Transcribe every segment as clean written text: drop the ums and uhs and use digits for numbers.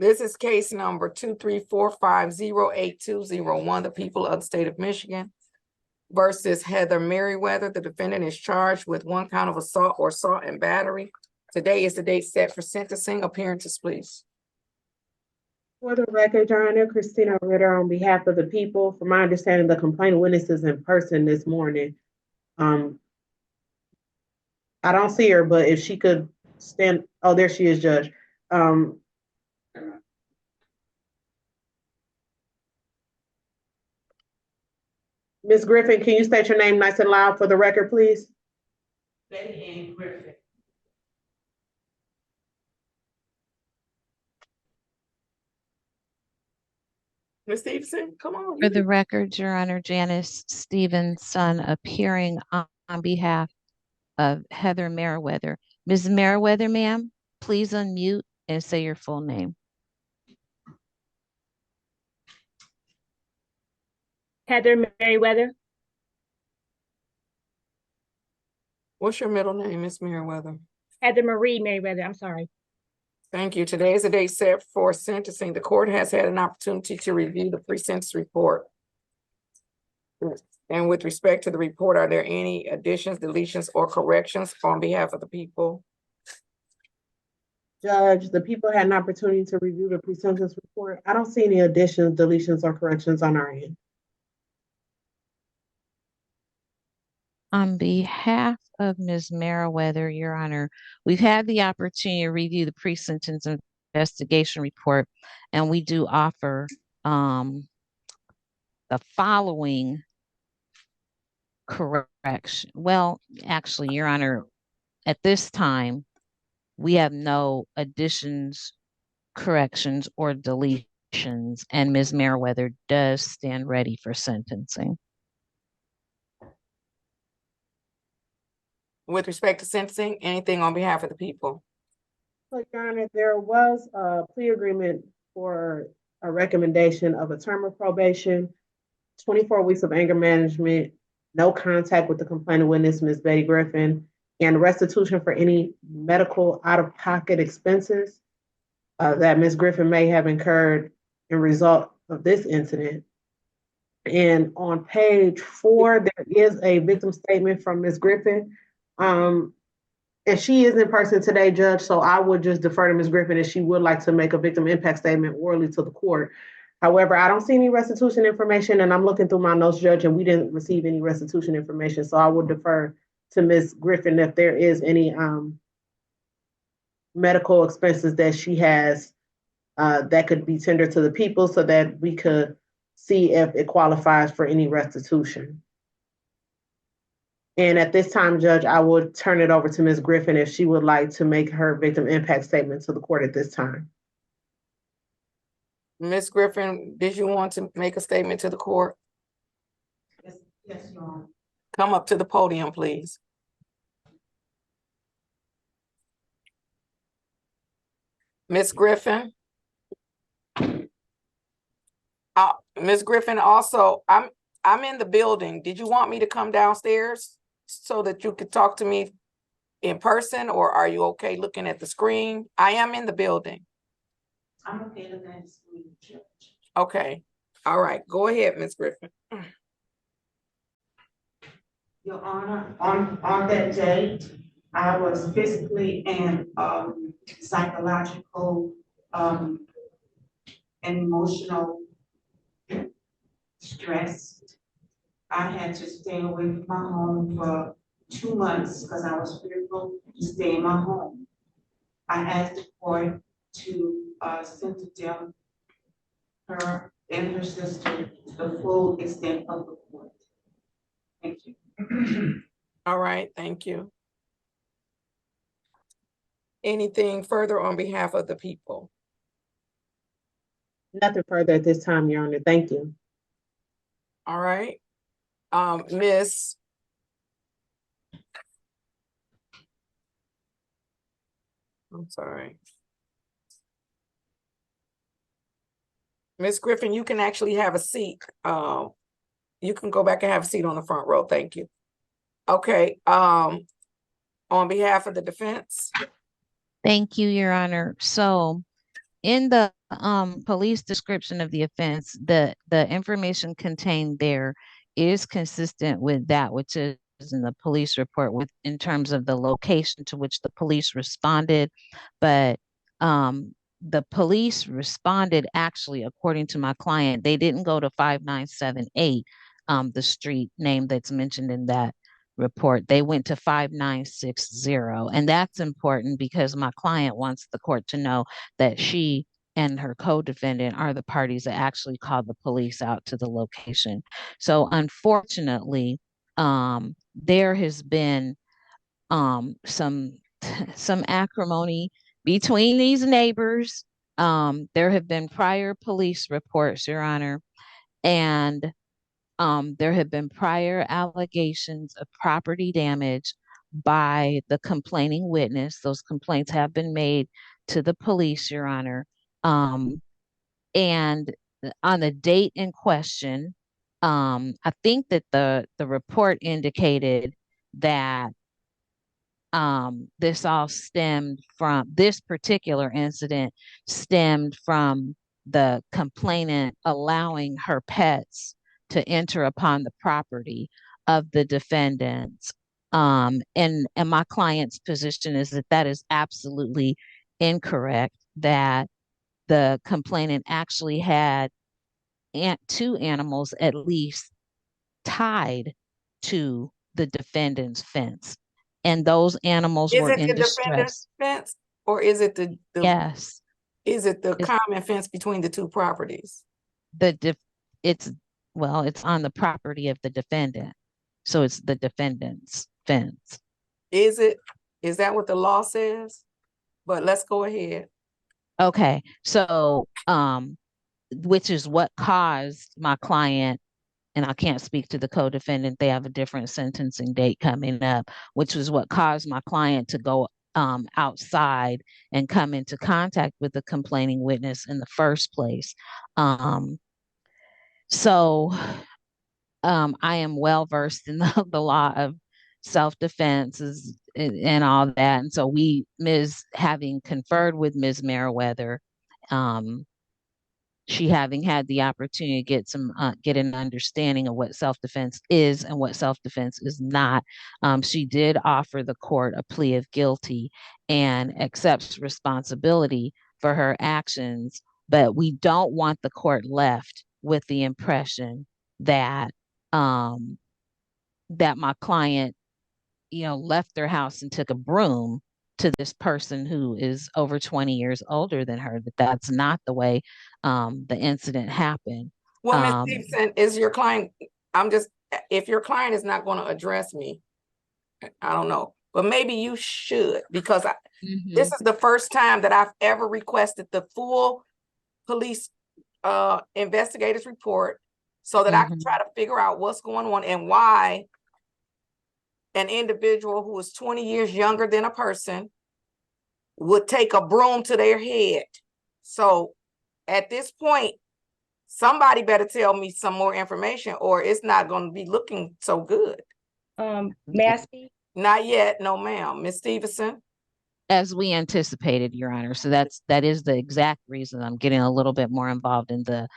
This is case number 234508201, the people of the state of Michigan versus Heather Merriweather. The defendant is charged with 1 count of assault or assault and battery. Today is the date set for sentencing. Appearances, please. For the record, Your Honor, Christina Ritter on behalf of the people. From my understanding, the complainant witness is in person this morning. I don't see her, but if she could stand, oh, there she is, Judge. Ms. Griffin, can you state your name nice and loud for the record, please? Betty Ann Griffin. Ms. Stevenson, come on. For the record, Your Honor, Janice Stevenson appearing on behalf of Heather Merriweather. Ms. Merriweather, ma'am, please unmute and say your full name. Heather Merriweather. What's your middle name, Ms. Merriweather? Heather Marie Merriweather, I'm sorry. Thank you. Today is the date set for sentencing. The court has had an opportunity to review the pre-sentence report. And with respect to the report, are there any additions, deletions, or corrections on behalf of the people? Judge, the people had an opportunity to review the pre-sentence report. I don't see any additions, deletions, or corrections on our end. On behalf of Ms. Merriweather, Your Honor, we've had the opportunity to review the pre-sentence investigation report, and we do offer the following correction. Well, actually, Your Honor, at this time, we have no additions, corrections, or deletions, and Ms. Merriweather does stand ready for sentencing. With respect to sentencing, anything on behalf of the people? So, Your Honor, there was a plea agreement for a recommendation of a term of probation, 24 weeks of anger management, no contact with the complainant witness, Ms. Betty Griffin, and restitution for any medical out-of-pocket expenses that Ms. Griffin may have incurred in result of this incident. And on page 4, there is a victim statement from Ms. Griffin. And she is in person today, Judge, so I would just defer to Ms. Griffin if she would like to make a victim impact statement orally to the court. However, I don't see any restitution information, and I'm looking through my notes, Judge, and we didn't receive any restitution information, so I would defer to Ms. Griffin if there is any medical expenses that she has that could be tendered to the people so that we could see if it qualifies for any restitution. And at this time, Judge, I would turn it over to Ms. Griffin if she would like to make her victim impact statement to the court at this time. Ms. Griffin, did you want to make a statement to the court? Yes, Your Honor. Come up to the podium, please. Ms. Griffin? Ms. Griffin, also, I'm in the building. Did you want me to come downstairs so that you could talk to me in person, or are you okay looking at the screen? I am in the building. I'm okay looking at the screen, Judge. Okay. All right. Go ahead, Ms. Griffin. Your Honor, on that day, I was physically and psychological and emotional stressed. I had to stay away from my home for 2 months because I was fearful to stay in my home. I asked the court to send to them her and her sister the full extent of the court. Thank you. All right. Thank you. Anything further on behalf of the people? Nothing further at this time, Your Honor. Thank you. All right. Miss. I'm sorry. Ms. Griffin, you can actually have a seat. You can go back and have a seat on the front row. Thank you. Okay. On behalf of the defense. Thank you, Your Honor. So in the police description of the offense, the information contained there is consistent with that which is in the police report with in terms of the location to which the police responded. But the police responded actually, according to my client, they didn't go to 5978, the street name that's mentioned in that report. They went to 5960. And that's important because my client wants the court to know that she and her co-defendant are the parties that actually called the police out to the location. So unfortunately, there has been some some acrimony between these neighbors. There have been prior police reports, Your Honor, and there have been prior allegations of property damage by the complaining witness. Those complaints have been made to the police, Your Honor. And on the date in question, I think that the report indicated that this particular incident stemmed from the complainant allowing her pets to enter upon the property of the defendants. And my client's position is that that is absolutely incorrect, that the complainant actually had two animals at least tied to the defendant's fence. And those animals Is were it in the defendant's distress. fence or is it the Yes. is it the It's common fence between the two properties? the def it's well, it's on the property of the defendant. So it's the defendant's fence. Is it? Is that what the law says? But let's go ahead. Okay. So which is what caused my client, and I can't speak to the co-defendant, they have a different sentencing date coming up, which was what caused my client to go outside and come into contact with the complaining witness in the first place. So I am well versed in the law of self-defense and all that. And so having conferred with Ms. Meriwether, she having had the opportunity to get an understanding of what self-defense is and what self-defense is not. She did offer the court a plea of guilty and accepts responsibility for her actions, but we don't want the court left with the impression that that my client, left their house and took a broom to this person who is over 20 years older than her, that's not the way the incident happened. Well, Ms. Stevenson, is your client, if your client is not going to address me, I don't know, but maybe you should, because this is the first time that I've ever requested the full police investigators report so that I can try to figure out what's going on and why an individual who is 20 years younger than a person would take a broom to their head. So at this point, somebody better tell me some more information or it's not going to be looking so good. May I speak? Not yet, no ma'am. Ms. Stevenson? As we anticipated, Your Honor. So that is the exact reason I'm getting a little bit more involved in the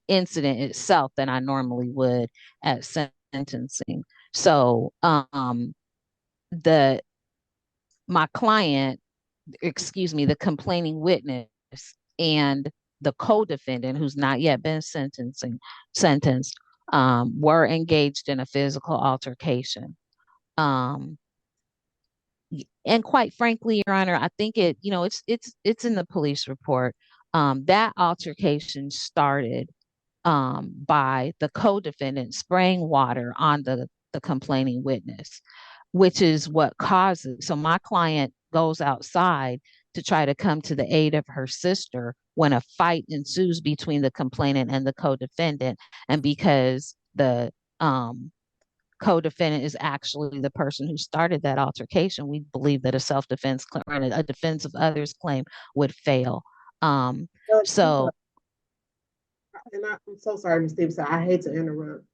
incident itself than I normally would at sentencing. So my client, the complaining witness and the co-defendant who's not yet been sentenced were engaged in a physical altercation. And quite frankly, Your Honor, I think it's in the police report. That altercation started by the co-defendant spraying water on the complaining witness, which is what causes. So my client goes outside to try to come to the aid of her sister when a fight ensues between the complainant and the co-defendant. And because the co-defendant is actually the person who started that altercation, we believe that a self-defense claim or a defense of others claim would fail. So And I'm so sorry, Ms. Stevenson, I hate to interrupt.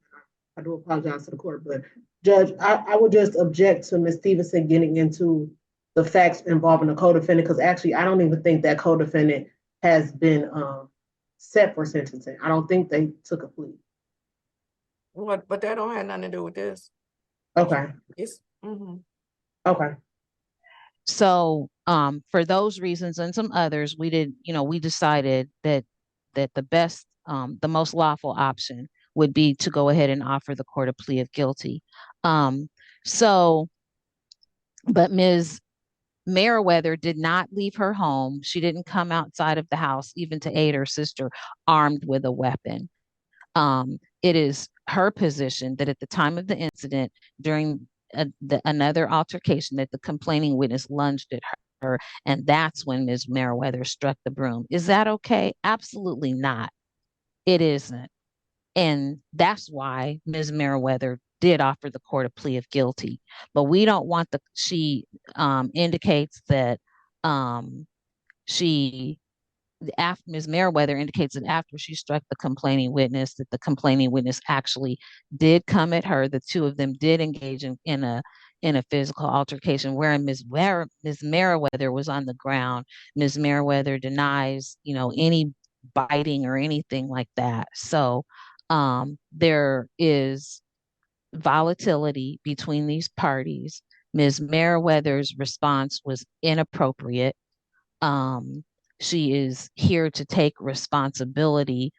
I do apologize to the court, but Judge, I would just object to Ms. Stevenson getting into the facts involving the co-defendant, because actually I don't even think that co-defendant has been set for sentencing. I don't think they took a plea. What, but that don't have nothing to do with this. Okay, It's, mhm. okay. So, for those reasons and some others, we decided that the best, the most lawful option would be to go ahead and offer the court a plea of guilty. Um, so, but Ms. Meriwether did not leave her home. She didn't come outside of the house even to aid her sister armed with a weapon. It is her position that at the time of the incident, during another altercation, that the complaining witness lunged at her, and that's when Ms. Meriwether struck the broom. Is that okay? Absolutely not. It isn't. And that's why Ms. Meriwether did offer the court a plea of guilty. But we don't want she indicates that she after Ms. Meriwether indicates that after she struck the complaining witness, that the complaining witness actually did come at her. The two of them did engage in a physical altercation, wherein Ms. Meriwether was on the ground. Ms. Meriwether denies, any biting or anything like that. So there is volatility between these parties. Ms. Meriwether's response was inappropriate. Um, she is here to take responsibility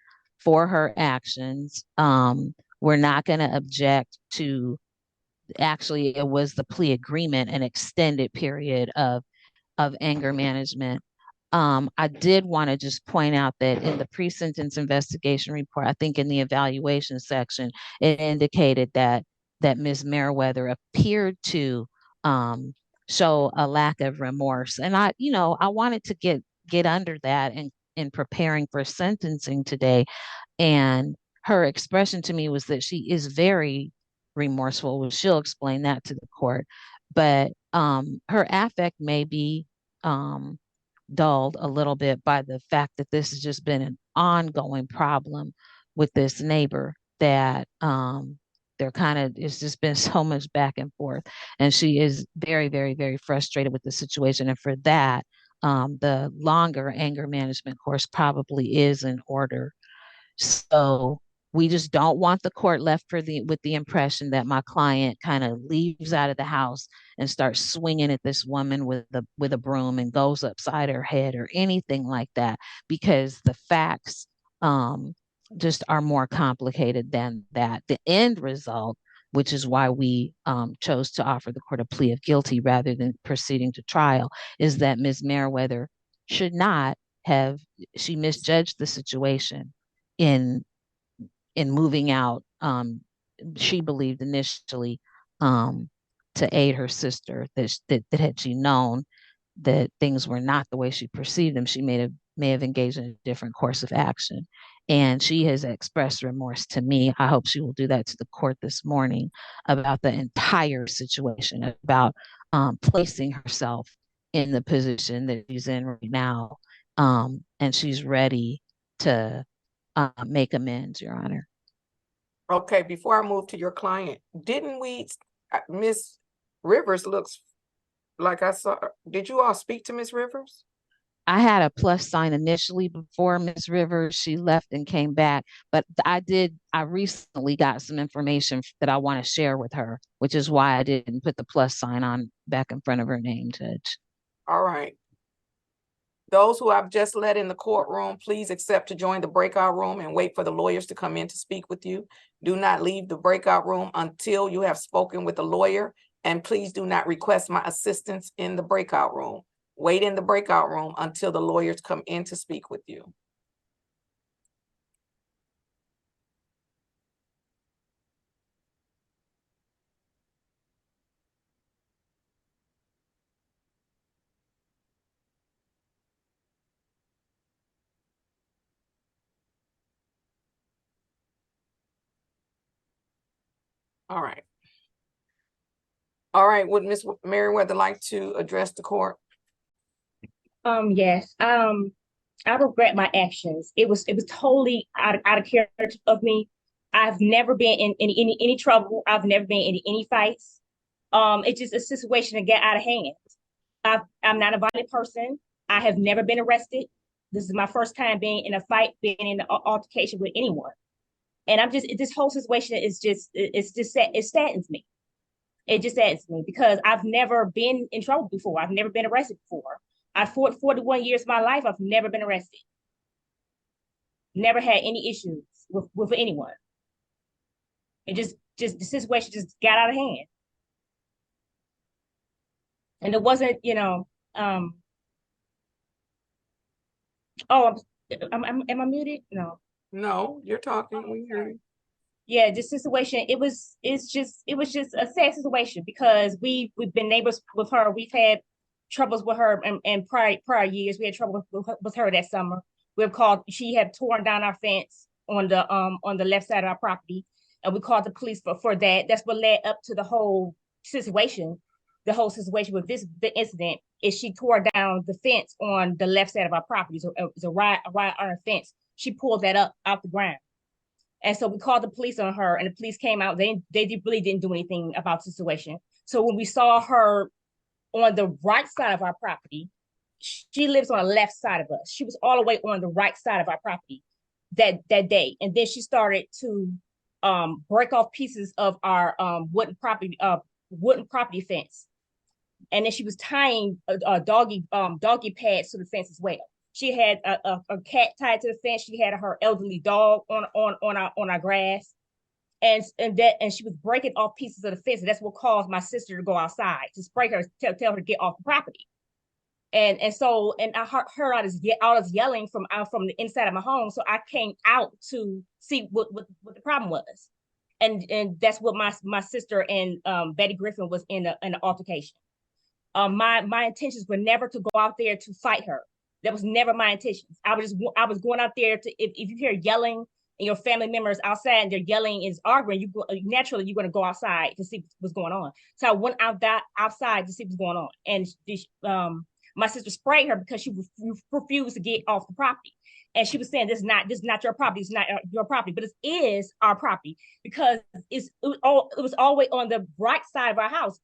for her actions. We're not going to object to, actually, it was the plea agreement, an extended period of anger management. I did want to just point out that in the pre-sentence investigation report, I think in the evaluation section, it indicated that Ms. Meriwether appeared to show a lack of remorse. And I wanted to get under that and in preparing for sentencing today. And her expression to me was that she is very remorseful. She'll explain that to the court. But her affect may be dulled a little bit by the fact that this has just been an ongoing problem with this neighbor, that it's just been so much back and forth. And she is very, very, very frustrated with the situation. And for that, the longer anger management course probably is in order. So we just don't want the court left with the impression that my client kind of leaves out of the house and starts swinging at this woman with a broom and goes upside her head or anything like that, because the facts just are more complicated than that. The end result, which is why we chose to offer the court a plea of guilty rather than proceeding to trial, is that Ms. Meriwether should not have, she misjudged the situation in moving out. She believed initially to aid her sister, that had she known that things were not the way she perceived them, she may have engaged in a different course of action. And she has expressed remorse to me. I hope she will do that to the court this morning about the entire situation, about placing herself in the position that she's in right now. And she's ready to make amends, Your Honor. Okay, before I move to your client, didn't we, Miss Rivers looks like I saw, did you all speak to Miss Rivers? I had a plus sign initially before Miss Rivers. She left and came back, but I recently got some information that I want to share with her, which is why I didn't put the plus sign on back in front of her name, Judge. All right. Those who I've just let in the courtroom, please accept to join the breakout room and wait for the lawyers to come in to speak with you. Do not leave the breakout room until you have spoken with a lawyer, and please do not request my assistance in the breakout room. Wait in the breakout room until the lawyers come in to speak with you. All right. All right, would Ms. Meriwether like to address the court? Yes. I regret my actions. It was totally out of character of me. I've never been in any trouble. I've never been in any fights. It's just a situation that got out of hand. I'm not a violent person. I have never been arrested. This is my first time being in a fight, being in an altercation with anyone. And I'm just, this whole situation is just, it's just sad. It saddens me. It just saddens me because I've never been in trouble before. I've never been arrested before. I've fought 41 years of my life. I've never been arrested. Never had any issues with anyone. It just the situation just got out of hand. And it wasn't, oh, am I muted? No. No, you're talking. We hear you. Yeah, this situation, it was just a sad situation because we've been neighbors with her. We've had troubles with her in prior years. We had trouble with her that summer. She had torn down our fence on the left side of our property, and we called the police for that. That's what led up to the whole situation. The whole situation with the incident is she tore down the fence on the left side of our property. So it was a wrought iron fence. She pulled that up out the ground. And so we called the police on her, and the police came out. They really didn't do anything about the situation. So when we saw her on the right side of our property, she lives on the left side of us. She was all the way on the right side of our property that day. And then she started to break off pieces of our wooden property fence. And then she was tying a doggy pads to the fence as well. She had a cat tied to the fence. She had her elderly dog on our grass, and she was breaking off pieces of the fence. And that's what caused my sister to go outside to spray her, tell her to get off the property. And I heard I was yelling from the inside of my home. So I came out to see what the problem was, and that's what my sister and Betty Griffin was in an altercation. My intentions were never to go out there to fight her. That was never my intentions. I was going out there to, if you hear yelling and your family members outside and they're yelling and arguing, naturally you're going to go outside to see what's going on. So I went outside to see what's going on, and my sister sprayed her because she refused to get off the property. And she was saying, this is not your property. It's not your property, but it is our property because it was all the way on the right side of our house.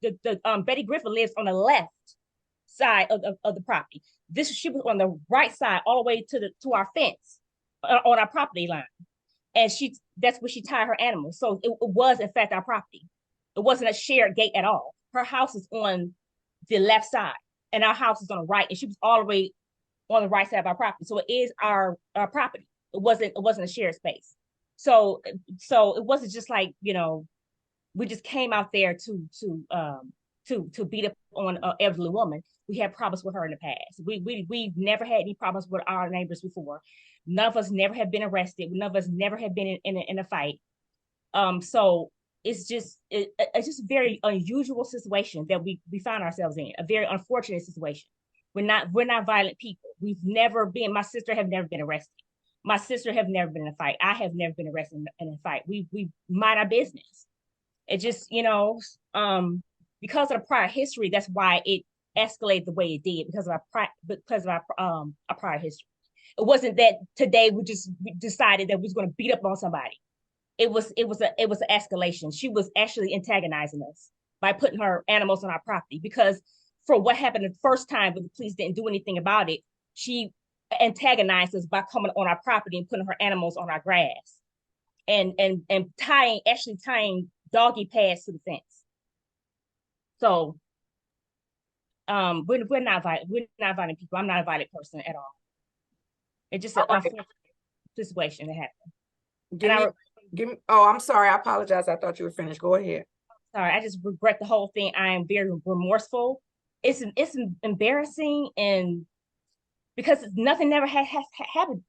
Betty Griffin lives on the left side of the property. She was on the right side, all the way to our fence on our property line, and that's where she tied her animals. So it was in fact our property. It wasn't a shared gate at all. Her house is on the left side, and our house is on the right, and she was all the way on the right side of our property. So it is our property. It wasn't a shared space. So it wasn't just like, we just came out there to beat up on an elderly woman. We had problems with her in the past. We've never had any problems with our neighbors before. None of us never have been arrested. None of us never have been in a fight. So it's just a very unusual situation that we find ourselves in. A very unfortunate situation. We're not violent people. My sister have never been arrested. My sister have never been in a fight. I have never been arrested in a fight. We mind our business. It just, because of the prior history, that's why it escalated the way it did, because of our prior history. It wasn't that today we decided that we was going to beat up on somebody. It was an escalation. She was actually antagonizing us by putting her animals on our property, because for what happened the first time, but the police didn't do anything about it, she antagonized us by coming on our property and putting her animals on our grass, and tying doggy pads to the fence. So we're not violent. We're not violent people. I'm not a violent person at all. It's just an unfortunate situation that happened. Give me. Oh, I'm sorry. I apologize. I thought you were finished. Go ahead. Sorry, I just regret the whole thing. I am very remorseful. It's embarrassing, and because nothing never has happened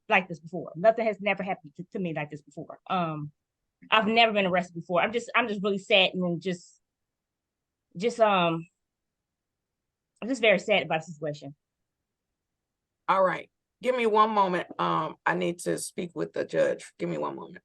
like this before. Nothing has never happened to me like this before. I've never been arrested before. I'm just really sad, and I'm just very sad about the situation. All right. Give me one moment. I need to speak with the judge. Give me one moment.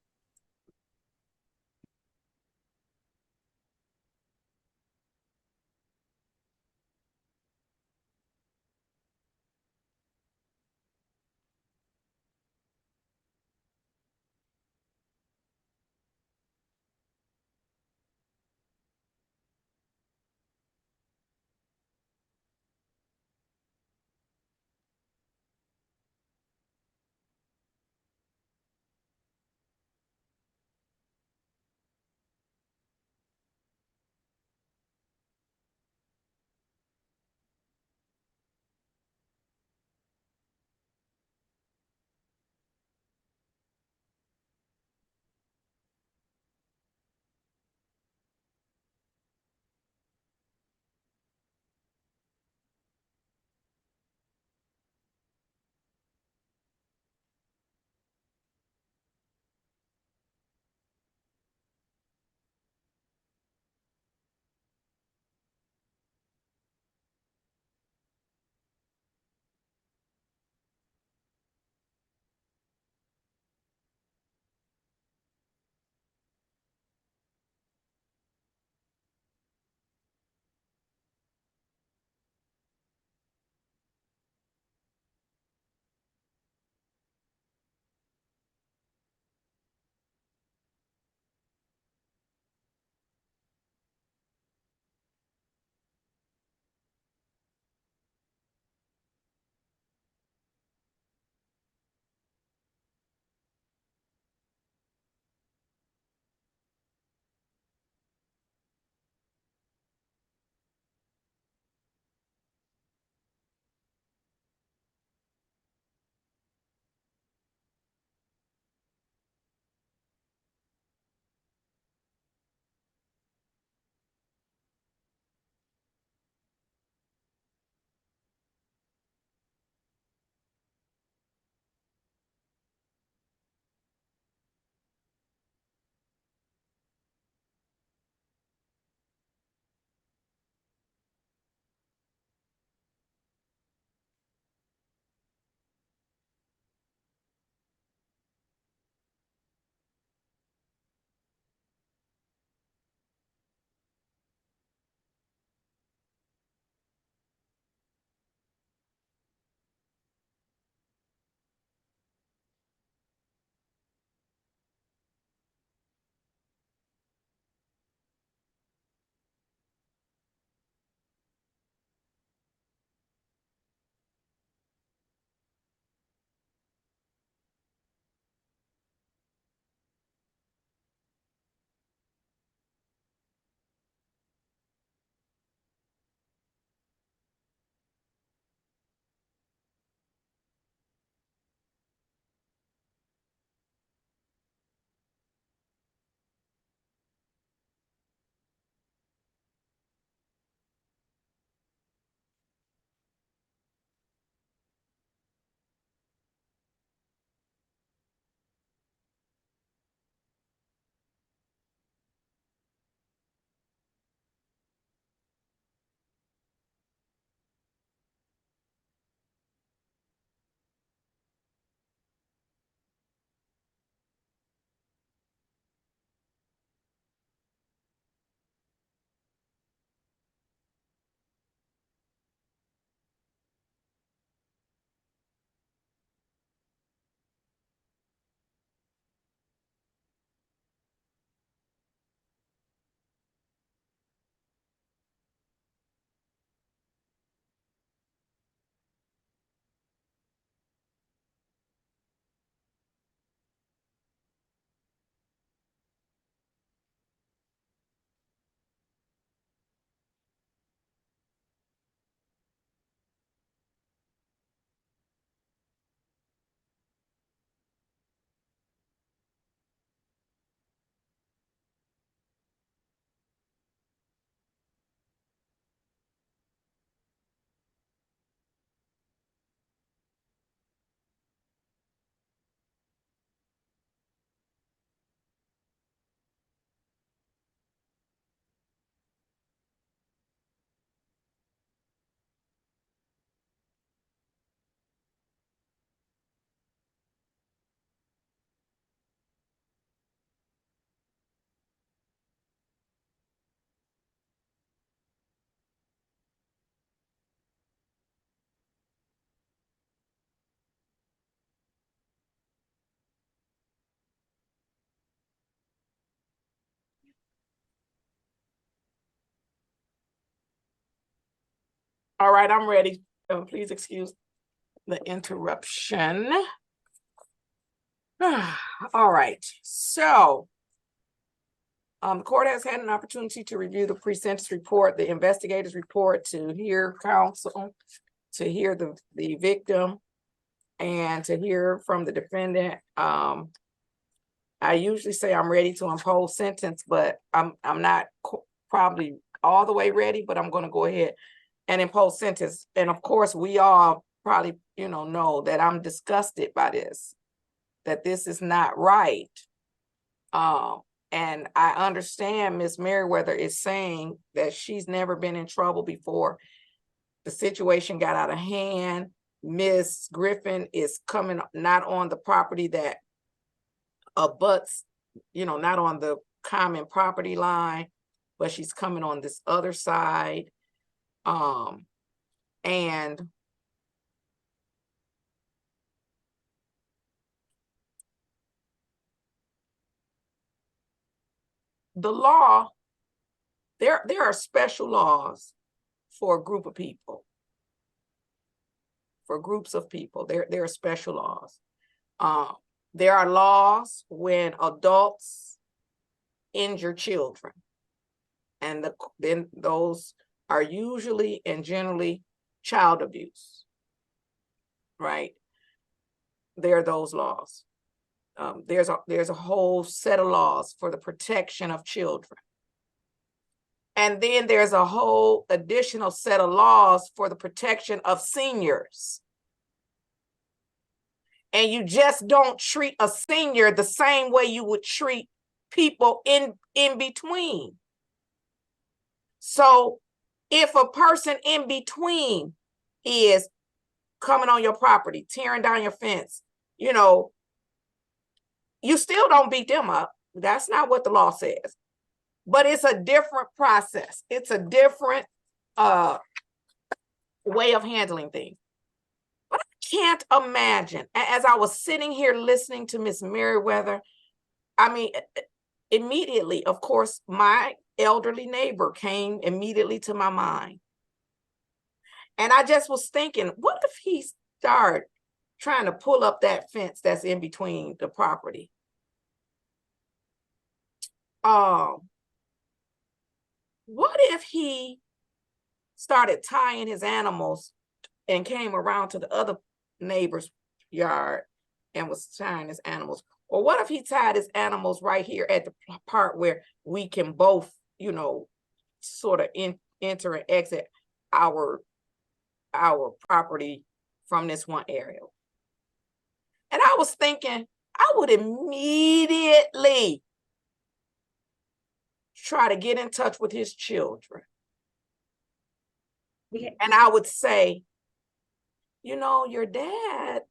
All right, I'm ready. Please excuse the interruption. All right, so the court has had an opportunity to review the pre-sentence report, the investigator's report, to hear counsel, to hear the victim, and to hear from the defendant. I usually say I'm ready to impose sentence, but I'm not probably all the way ready, but I'm going to go ahead and impose sentence. And of course, we all probably, know that I'm disgusted by this, that this is not right. And I understand Ms. Merriweather is saying that she's never been in trouble before. The situation got out of hand. Ms. Griffin is coming not on the property that abuts, not on the common property line, but she's coming on this other side. And the law, there are special laws for a group of people, for groups of people. There are special laws. There are laws when adults injure children, and then those are usually and generally child abuse, right? There are those laws. There's a whole set of laws for the protection of children. And then there's a whole additional set of laws for the protection of seniors. And you just don't treat a senior the same way you would treat people in between. So if a person in between is coming on your property, tearing down your fence, you still don't beat them up. That's not what the law says. But it's a different process. It's a different way of handling things. But I can't imagine, as I was sitting here listening to Miss Merriweather, immediately, of course, my elderly neighbor came immediately to my mind. And I just was thinking, what if he started trying to pull up that fence that's in between the property? What if he started tying his animals and came around to the other neighbor's yard and was tying his animals? Or what if he tied his animals right here at the part where we can both, sort of enter and exit our property from this one area? And I was thinking, I would immediately try to get in touch with his children. And I would say, your dad,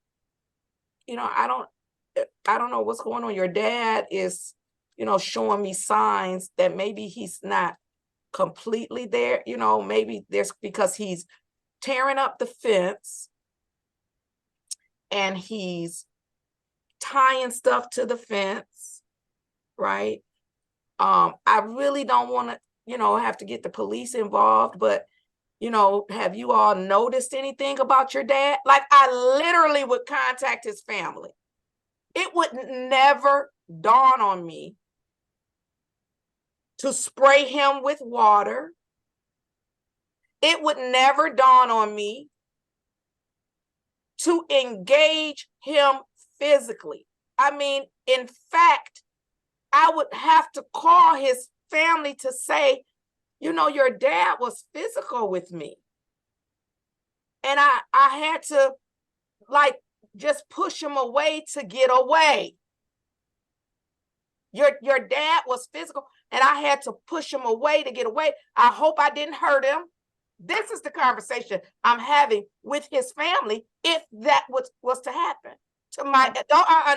I don't know what's going on. Your dad is, showing me signs that maybe he's not completely there. Maybe there's, because he's tearing up the fence and he's tying stuff to the fence, right? I really don't want to, have to get the police involved, but have you all noticed anything about your dad? Like, I literally would contact his family. It would never dawn on me to spray him with water. It would never dawn on me to engage him physically. In fact, I would have to call his family to say, your dad was physical with me. And I had to just push him away to get away. Your dad was physical and I had to push him away to get away. I hope I didn't hurt him. This is the conversation I'm having with his family if that was to happen. To my,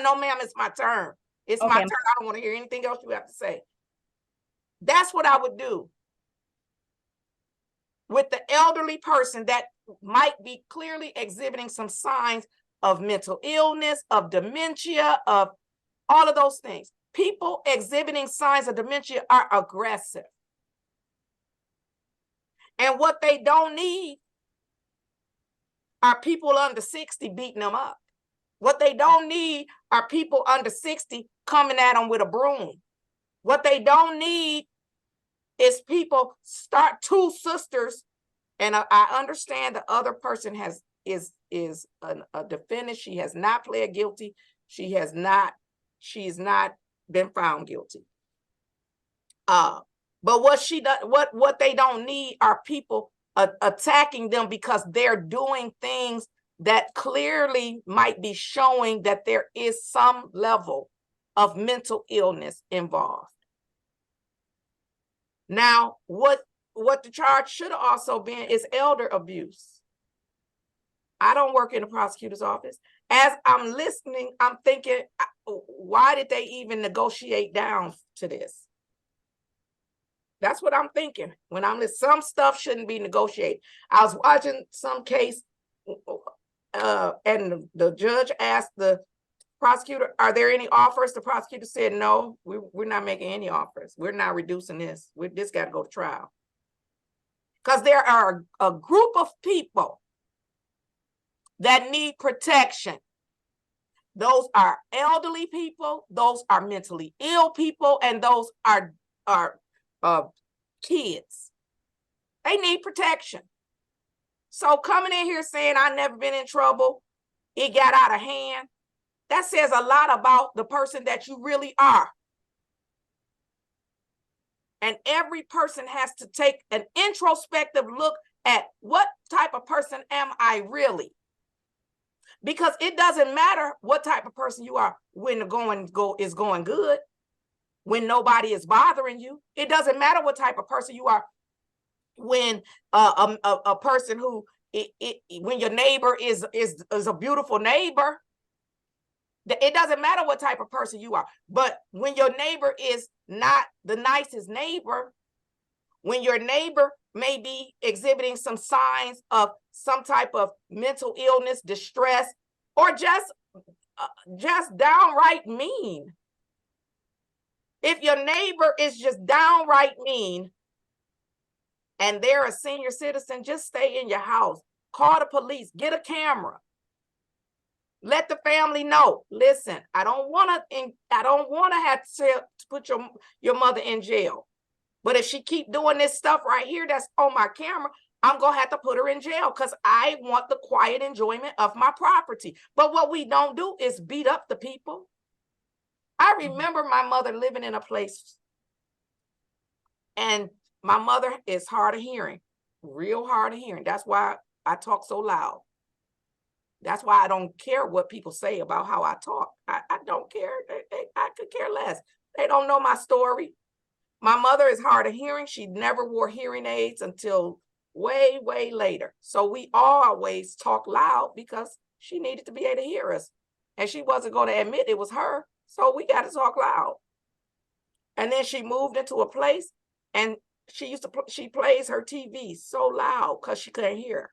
no ma'am, it's my turn. It's my turn. I don't want to hear anything else you have to say. That's what I would do with the elderly person that might be clearly exhibiting some signs of mental illness, of dementia, of all of those things. People exhibiting signs of dementia are aggressive. And what they don't need are people under 60 beating them up. What they don't need are people under 60 coming at them with a broom. What they don't need is people start two sisters. And I understand the other person is a defendant. She has not pled guilty. She's not been found guilty. But what they don't need are people attacking them because they're doing things that clearly might be showing that there is some level of mental illness involved. Now, what the charge should have also been is elder abuse. I don't work in the prosecutor's office. As I'm listening, I'm thinking, why did they even negotiate down to this? That's what I'm thinking. When I'm listening, some stuff shouldn't be negotiated. I was watching some case, and the judge asked the prosecutor, are there any offers? The prosecutor said, no, we're not making any offers. We're not reducing this. This got to go to trial. Because there are a group of people that need protection. Those are elderly people, those are mentally ill people, and those are kids. They need protection. So coming in here saying I've never been in trouble, it got out of hand, that says a lot about the person that you really are. And every person has to take an introspective look at what type of person am I really? Because it doesn't matter what type of person you are when the is going good, when nobody is bothering you. It doesn't matter what type of person you are when a person who when your neighbor is a beautiful neighbor. It doesn't matter what type of person you are, but when your neighbor is not the nicest neighbor, when your neighbor may be exhibiting some signs of some type of mental illness, distress, or just downright mean. If your neighbor is just downright mean and they're a senior citizen, just stay in your house. Call the police, get a camera. Let the family know, listen, I don't want to have to put your mother in jail. But if she keep doing this stuff right here that's on my camera, I'm going to have to put her in jail because I want the quiet enjoyment of my property. But what we don't do is beat up the people. I remember my mother living in a place, and my mother is hard of hearing, real hard of hearing. That's why I talk so loud. That's why I don't care what people say about how I talk. I don't care. I could care less. They don't know my story. My mother is hard of hearing. She never wore hearing aids until way, way later. So we always talk loud because she needed to be able to hear us. And she wasn't going to admit it was her. So we got to talk loud. And then she moved into a place and she plays her TV so loud because she couldn't hear.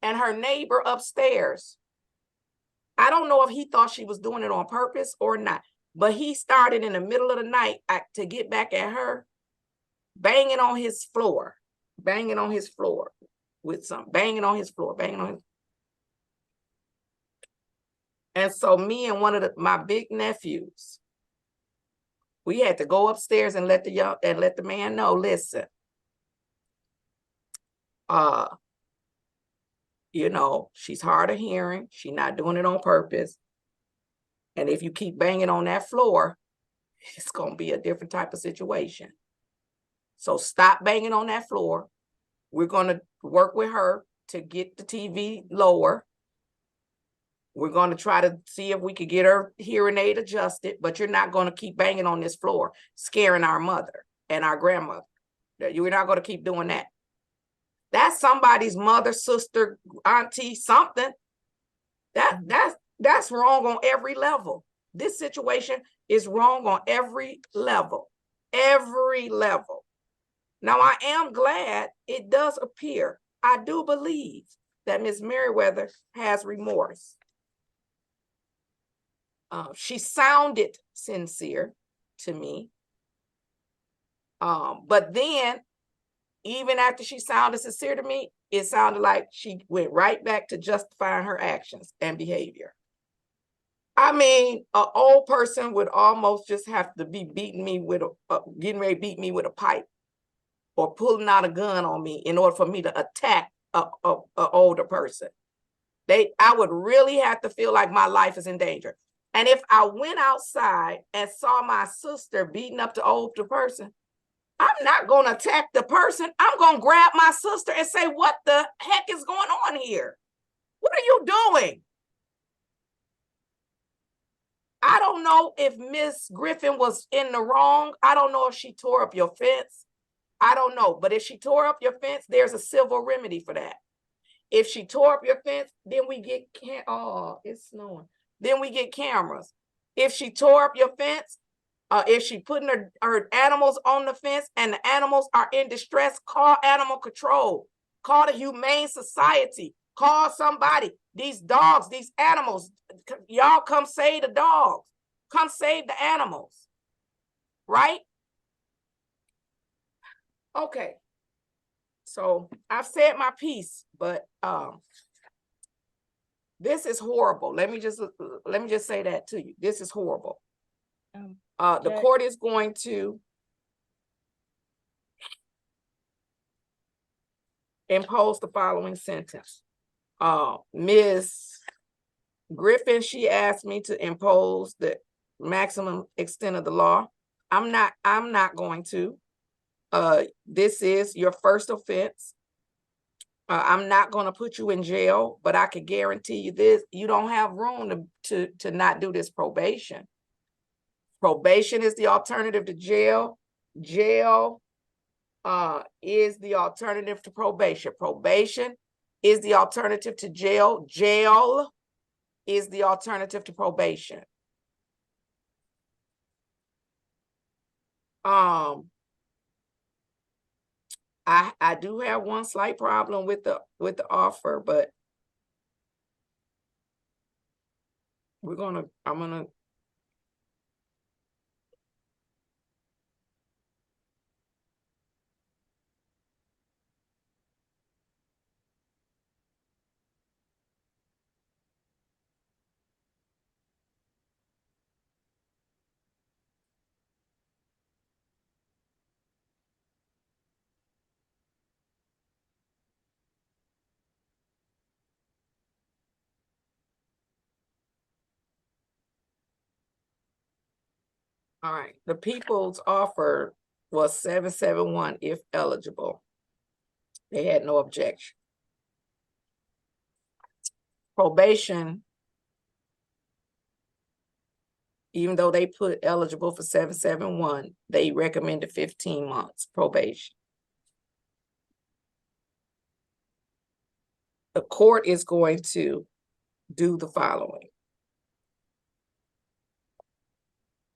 And her neighbor upstairs, I don't know if he thought she was doing it on purpose or not, but he started in the middle of the night to get back at her, banging on his floor with something, banging on his floor. And so me and one of my big nephews, we had to go upstairs and let the man know, listen, you know, she's hard of hearing. She's not doing it on purpose. And if you keep banging on that floor, it's going to be a different type of situation. So stop banging on that floor. We're going to work with her to get the TV lower. We're going to try to see if we could get her hearing aid adjusted, but you're not going to keep banging on this floor, scaring our mother and our grandmother. You're not going to keep doing that. That's somebody's mother, sister, auntie, something. That's wrong on every level. This situation is wrong on every level. Every level. Now, I am glad it does appear, I do believe that Ms. Merriweather has remorse. She sounded sincere to me. But then, even after she sounded sincere to me, it sounded like she went right back to justifying her actions and behavior. I mean, an old person would almost just have to be beating me with getting ready to beat me with a pipe or pulling out a gun on me in order for me to attack a older person. I would really have to feel like my life is in danger. And if I went outside and saw my sister beating up the older person, I'm not going to attack the person. I'm going to grab my sister and say, what the heck is going on here? What are you doing? I don't know if Miss Griffin was in the wrong. I don't know if she tore up your fence. I don't know. But if she tore up your fence, there's a civil remedy for that. If she tore up your fence, then we get, oh, it's snowing. Then we get cameras. If she tore up your fence, if she putting her animals on the fence and the animals are in distress, call animal control. Call the Humane Society. Call somebody. These dogs, these animals, y'all come save the dogs. Come save the animals. Right? Okay. So I've said my piece, but this is horrible. Let me just say that to you. This is horrible. The court is going to impose the following sentence. Ms. Griffin, she asked me to impose the maximum extent of the law. I'm not going to. This is your first offense. I'm not going to put you in jail, but I can guarantee you this: you don't have room to not do this probation. Probation is the alternative to jail. Jail is the alternative to probation. Probation is the alternative to jail. Jail is the alternative to probation. I do have one slight problem with the offer, but I'm gonna all right. The people's offer was 771 if eligible. They had no objection. Probation, even though they put eligible for 771, they recommended 15 months probation. The court is going to do the following.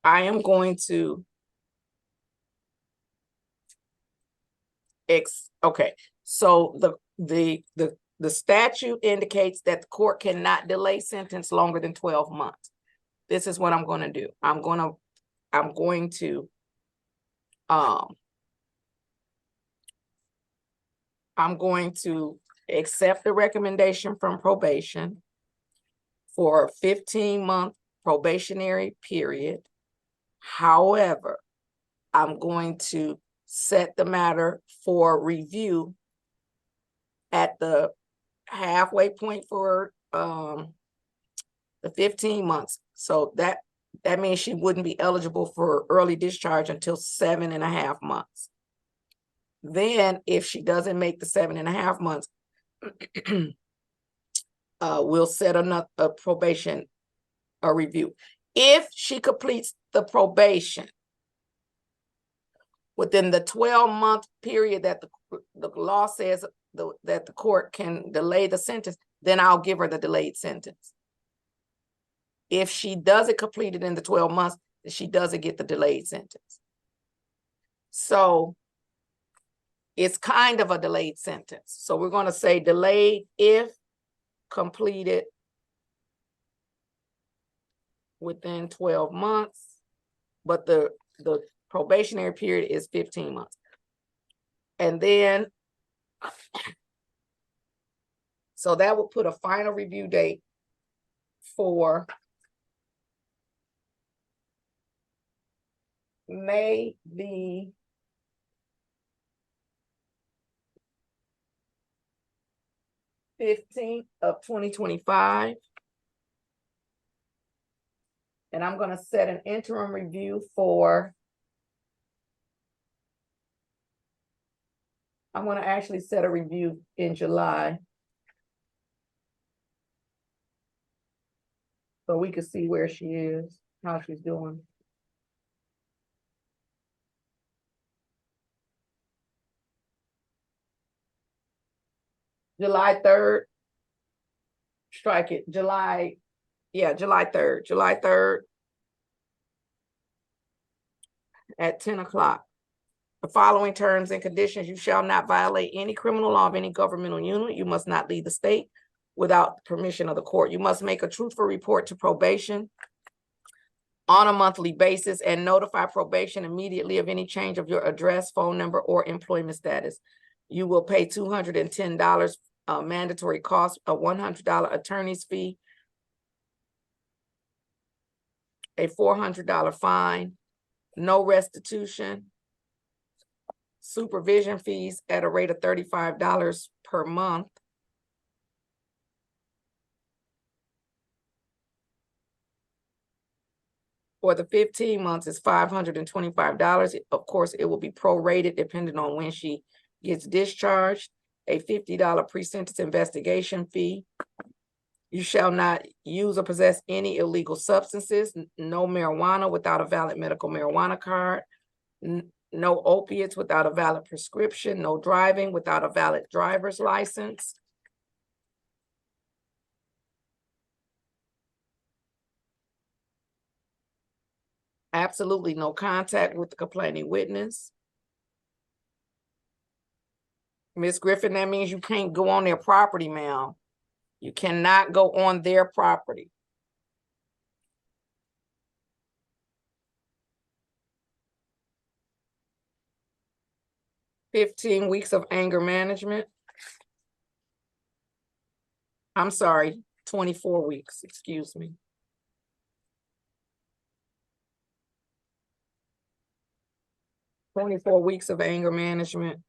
I am going to okay. So the statute indicates that the court cannot delay sentence longer than 12 months. This is what I'm going to do. I'm going to accept the recommendation from probation for a 15-month probationary period. However, I'm going to set the matter for review at the halfway point for the 15 months. So that means she wouldn't be eligible for early discharge until 7.5 months. Then if she doesn't make the 7.5 months, we'll set a probation review. If she completes the probation within the 12-month period that the law says that the court can delay the sentence, then I'll give her the delayed sentence. If she doesn't complete it in the 12 months, then she doesn't get the delayed sentence. So it's kind of a delayed sentence. So we're going to say delayed if completed within 12 months, but the probationary period is 15 months. And then So that will put a final review date for May the 15th of 2025. And I'm gonna set an interim review for, I'm gonna actually set a review in July. So we can see where she is, how she's doing. July 3rd. Strike it, July 3rd, July 3rd. At 10 o'clock. The following terms and conditions: you shall not violate any criminal law of any governmental unit. You must not leave the state without permission of the court. You must make a truthful report to probation on a monthly basis and notify probation immediately of any change of your address, phone number, or employment status. You will pay $210 mandatory cost, a $100 attorney's fee, a $400 fine, no restitution, supervision fees at a rate of $35 per month. For the 15 months is $525. Of course, it will be prorated depending on when she gets discharged. A $50 pre-sentence investigation fee. You shall not use or possess any illegal substances, no marijuana without a valid medical marijuana card, no opiates without a valid prescription, no driving without a valid driver's license. Absolutely no contact with the complaining witness. Ms. Griffin, that means you can't go on their property, ma'am. You cannot go on their property. "15 weeks of anger management." I'm sorry, 24 weeks, excuse me. "24 weeks of anger management."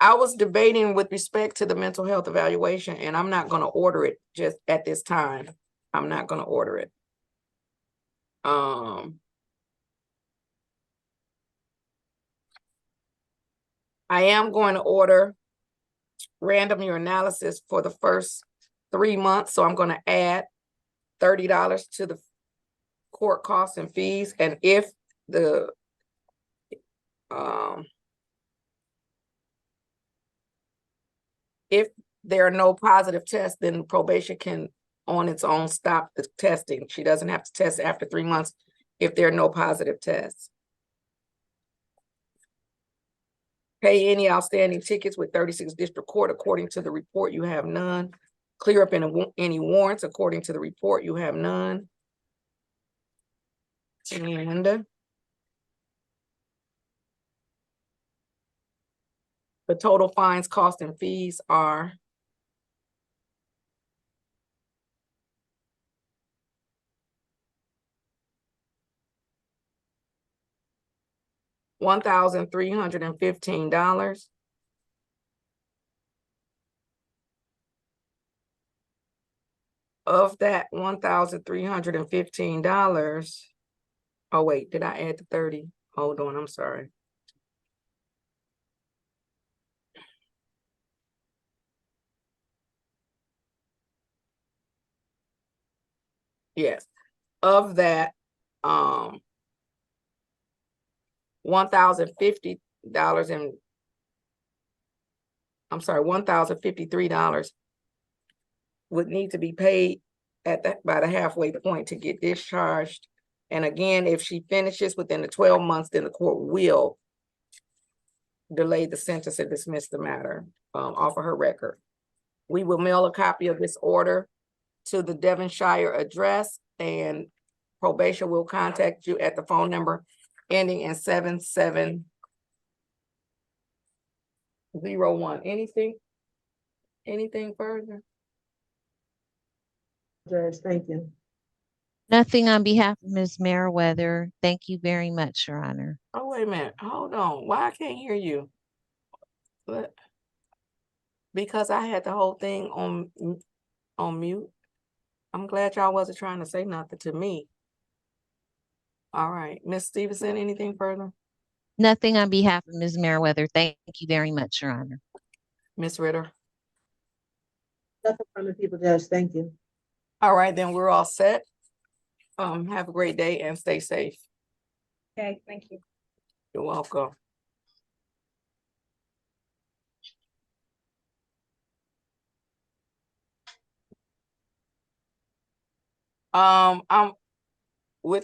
I was debating with respect to the mental health evaluation, and I'm not gonna order it just at this time. I'm not gonna order it. I am going to order random urinalysis for the first 3 months, so I'm gonna add $30 to the court costs and fees, and if the if there are no positive tests, then probation can on its own stop the testing. She doesn't have to test after 3 months if there are no positive tests. Pay any outstanding tickets with 36th District Court. According to the report, you have none. Clear up any warrants. According to the report, you have none. And the total fines, costs, and fees are $1,315. Of that $1,315, oh wait, did I add the 30? Hold on, I'm sorry. Yes, of that, $1,050 and I'm sorry, $1,053 would need to be paid at by the halfway point to get discharged. And again, if she finishes within the 12 months, then the court will delay the sentence and dismiss the matter off of her record. We will mail a copy of this order to the Devonshire address, and probation will contact you at the phone number ending in 7701. Anything further? Judge, thank you. Nothing on behalf of Ms. Meriwether. Thank you very much, Your Honor. Oh, wait a minute. Hold on. Why I can't hear you? But because I had the whole thing on mute. I'm glad y'all wasn't trying to say nothing to me. All right, Ms. Stevenson, anything further? Nothing on behalf of Ms. Meriwether. Thank you very much, Your Honor. Ms. Ritter? Nothing from the people, Judge, thank you. All right, then we're all set. Have a great day and stay safe. Okay, thank you. You're welcome. I'm with